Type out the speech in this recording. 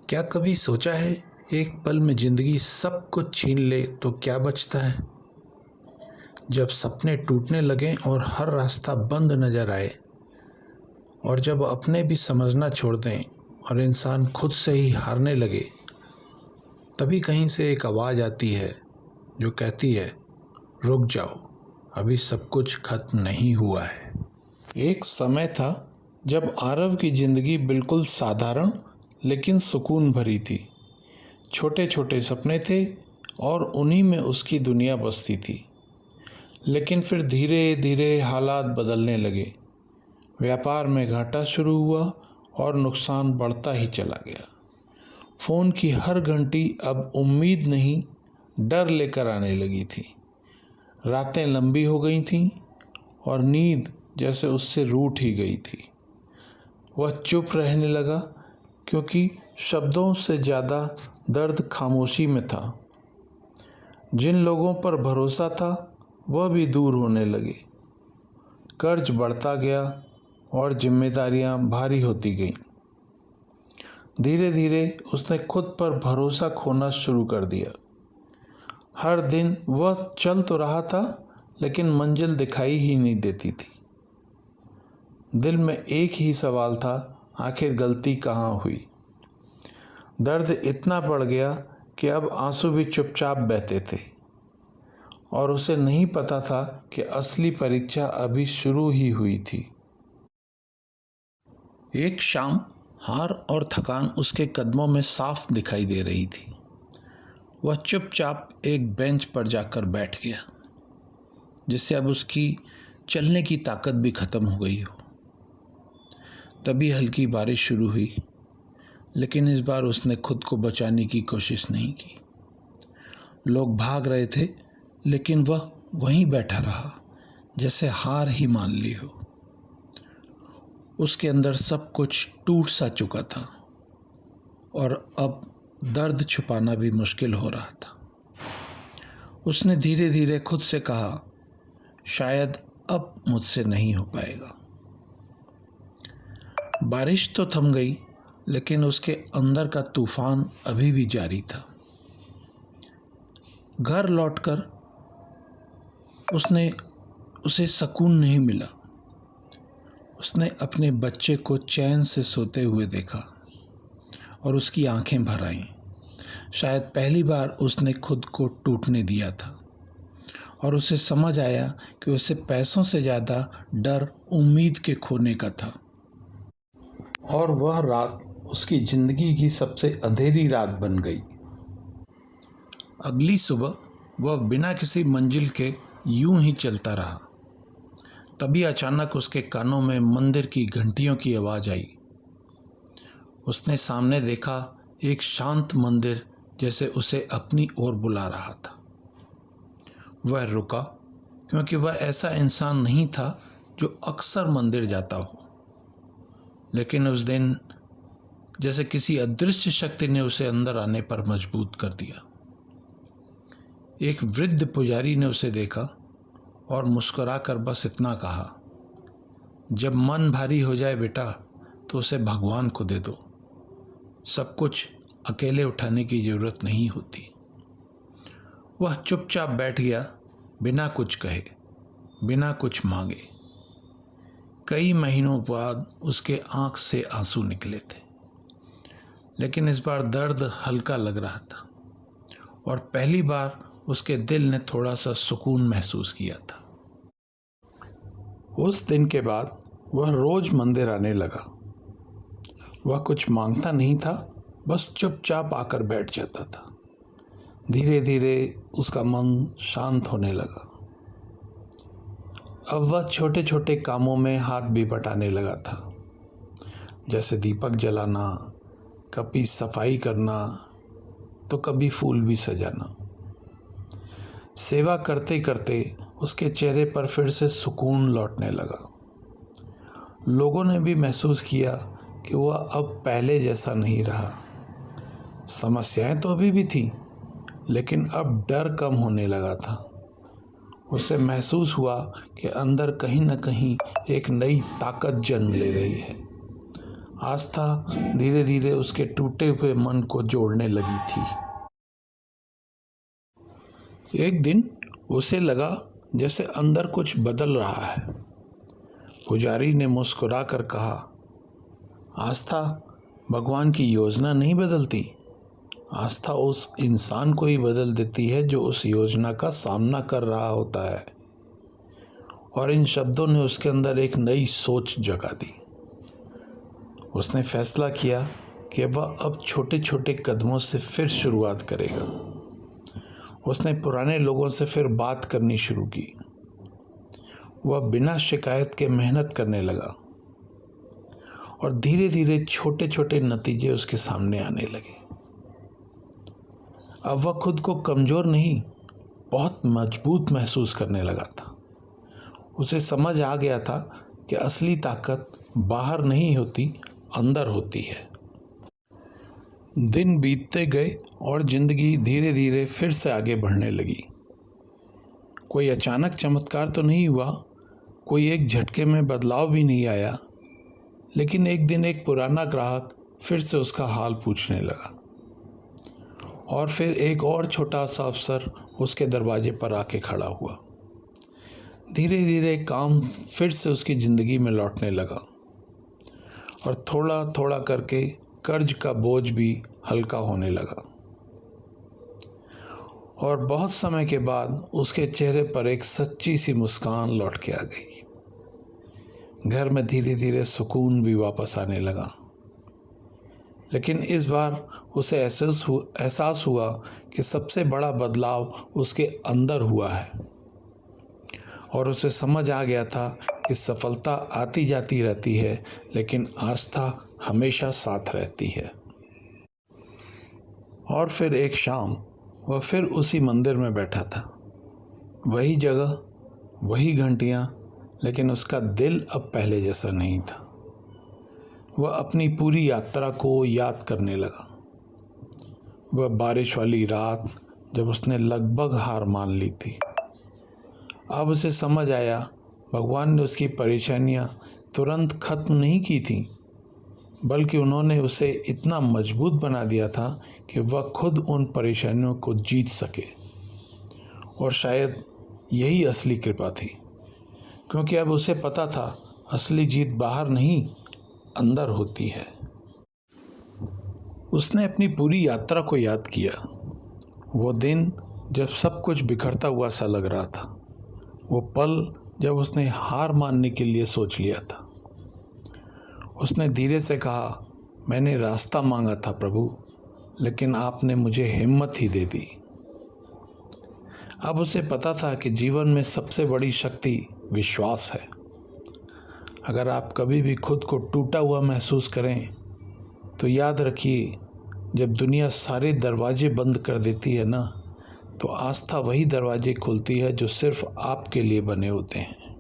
क्या कभी सोचा है एक पल में ज़िंदगी सब कुछ छीन ले तो क्या बचता है। जब सपने टूटने लगें और हर रास्ता बंद नज़र आए और जब अपने भी समझना छोड़ दें और इंसान खुद से ही हारने लगे, तभी कहीं से एक आवाज़ आती है जो कहती है, रुक जाओ, अभी सब कुछ खत्म नहीं हुआ है। एक समय था जब आरव की ज़िंदगी बिल्कुल साधारण लेकिन सुकून भरी थी। छोटे छोटे सपने थे और उन्हीं में उसकी दुनिया बसती थी। लेकिन फिर धीरे धीरे हालात बदलने लगे। व्यापार में घाटा शुरू हुआ और नुकसान बढ़ता ही चला गया। फ़ोन की हर घंटी अब उम्मीद नहीं, डर लेकर आने लगी थी। रातें लंबी हो गई थीं और नींद जैसे उससे रूठ ही गई थी। वह चुप रहने लगा क्योंकि शब्दों से ज़्यादा दर्द खामोशी में था। जिन लोगों पर भरोसा था वह भी दूर होने लगे। कर्ज बढ़ता गया और जिम्मेदारियां भारी होती गईं। धीरे धीरे उसने खुद पर भरोसा खोना शुरू कर दिया। हर दिन वह चल तो रहा था लेकिन मंजिल दिखाई ही नहीं देती थी। दिल में एक ही सवाल था, आखिर गलती कहाँ हुई। दर्द इतना बढ़ गया कि अब आंसू भी चुपचाप बहते थे और उसे नहीं पता था कि असली परीक्षा अभी शुरू ही हुई थी। एक शाम हार और थकान उसके कदमों में साफ दिखाई दे रही थी। वह चुपचाप एक बेंच पर जाकर बैठ गया, जिससे अब उसकी चलने की ताकत भी खत्म हो गई हो। तभी हल्की बारिश शुरू हुई, लेकिन इस बार उसने खुद को बचाने की कोशिश नहीं की। लोग भाग रहे थे लेकिन वह वहीं बैठा रहा, जैसे हार ही मान ली हो। उसके अंदर सब कुछ टूट सा चुका था और अब दर्द छुपाना भी मुश्किल हो रहा था। उसने धीरे धीरे खुद से कहा, शायद अब मुझसे नहीं हो पाएगा। बारिश तो थम गई, लेकिन उसके अंदर का तूफान अभी भी जारी था। घर लौटकर उसे सुकून नहीं मिला। उसने अपने बच्चे को चैन से सोते हुए देखा और उसकी आंखें भर आईं। शायद पहली बार उसने खुद को टूटने दिया था और उसे समझ आया कि उसे पैसों से ज़्यादा डर उम्मीद के खोने का था। और वह रात उसकी ज़िंदगी की सबसे अंधेरी रात बन गई। अगली सुबह वह बिना किसी मंजिल के यूं ही चलता रहा। तभी अचानक उसके कानों में मंदिर की घंटियों की आवाज़ आई। उसने सामने देखा एक शांत मंदिर जैसे उसे अपनी ओर बुला रहा था। वह रुका क्योंकि वह ऐसा इंसान नहीं था जो अक्सर मंदिर जाता हो, लेकिन उस दिन जैसे किसी अदृश्य शक्ति ने उसे अंदर आने पर मजबूर कर दिया। एक वृद्ध पुजारी ने उसे देखा और मुस्कुराकर बस इतना कहा, जब मन भारी हो जाए बेटा तो उसे भगवान को दे दो, सब कुछ अकेले उठाने की ज़रूरत नहीं होती। वह चुपचाप बैठ गया, बिना कुछ कहे, बिना कुछ मांगे। कई महीनों बाद उसके आंख से आंसू निकले थे, लेकिन इस बार दर्द हल्का लग रहा था और पहली बार उसके दिल ने थोड़ा सा सुकून महसूस किया था। उस दिन के बाद वह रोज मंदिर आने लगा। वह कुछ मांगता नहीं था, बस चुपचाप आकर बैठ जाता था। धीरे धीरे उसका मन शांत होने लगा। अब वह छोटे छोटे कामों में हाथ भी बटाने लगा था, जैसे दीपक जलाना, कभी सफाई करना तो कभी फूल भी सजाना। सेवा करते करते उसके चेहरे पर फिर से सुकून लौटने लगा। लोगों ने भी महसूस किया कि वह अब पहले जैसा नहीं रहा। समस्याएं तो अभी भी थीं, लेकिन अब डर कम होने लगा था। उसे महसूस हुआ कि अंदर कहीं न कहीं एक नई ताकत जन्म ले रही है। आस्था धीरे धीरे उसके टूटे हुए मन को जोड़ने लगी थी। एक दिन उसे लगा जैसे अंदर कुछ बदल रहा है। पुजारी ने मुस्कुराकर कहा, आस्था भगवान की योजना नहीं बदलती, आस्था उस इंसान को ही बदल देती है जो उस योजना का सामना कर रहा होता है। और इन शब्दों ने उसके अंदर एक नई सोच जगा दी। उसने फैसला किया कि वह अब छोटे छोटे कदमों से फिर शुरुआत करेगा। उसने पुराने लोगों से फिर बात करनी शुरू की। वह बिना शिकायत के मेहनत करने लगा और धीरे धीरे छोटे छोटे नतीजे उसके सामने आने लगे। अब वह खुद को कमज़ोर नहीं, बहुत मजबूत महसूस करने लगा था। उसे समझ आ गया था कि असली ताकत बाहर नहीं होती, अंदर होती है। दिन बीतते गए और ज़िंदगी धीरे धीरे फिर से आगे बढ़ने लगी। कोई अचानक चमत्कार तो नहीं हुआ, कोई एक झटके में बदलाव भी नहीं आया, लेकिन एक दिन एक पुराना ग्राहक फिर से उसका हाल पूछने लगा और फिर एक और छोटा सा अफसर उसके दरवाजे पर आके खड़ा हुआ। धीरे धीरे काम फिर से उसकी ज़िंदगी में लौटने लगा और थोड़ा थोड़ा करके कर्ज का बोझ भी हल्का होने लगा। और बहुत समय के बाद उसके चेहरे पर एक सच्ची सी मुस्कान लौट के आ गई। घर में धीरे धीरे सुकून भी वापस आने लगा। लेकिन इस बार उसे एहसास हुआ कि सबसे बड़ा बदलाव उसके अंदर हुआ है और उसे समझ आ गया था कि सफलता आती जाती रहती है, लेकिन आस्था हमेशा साथ रहती है। और फिर एक शाम वह फिर उसी मंदिर में बैठा था, वही जगह, वही घंटियाँ, लेकिन उसका दिल अब पहले जैसा नहीं था। वह अपनी पूरी यात्रा को याद करने लगा। वह बारिश वाली रात जब उसने लगभग हार मान ली थी। अब उसे समझ आया, भगवान ने उसकी परेशानियां तुरंत खत्म नहीं की थी, बल्कि उन्होंने उसे इतना मजबूत बना दिया था कि वह खुद उन परेशानियों को जीत सके। और शायद यही असली कृपा थी, क्योंकि अब उसे पता था असली जीत बाहर नहीं, अंदर होती है। उसने अपनी पूरी यात्रा को याद किया। वो दिन जब सब कुछ बिखरता हुआ सा लग रहा था, वो पल जब उसने हार मानने के लिए सोच लिया था। उसने धीरे से कहा, मैंने रास्ता मांगा था प्रभु, लेकिन आपने मुझे हिम्मत ही दे दी। अब उसे पता था कि जीवन में सबसे बड़ी शक्ति विश्वास है। अगर आप कभी भी खुद को टूटा हुआ महसूस करें तो याद रखिए, जब दुनिया सारे दरवाजे बंद कर देती है ना, तो आस्था वही दरवाजे खुलती है जो सिर्फ आपके लिए बने होते हैं।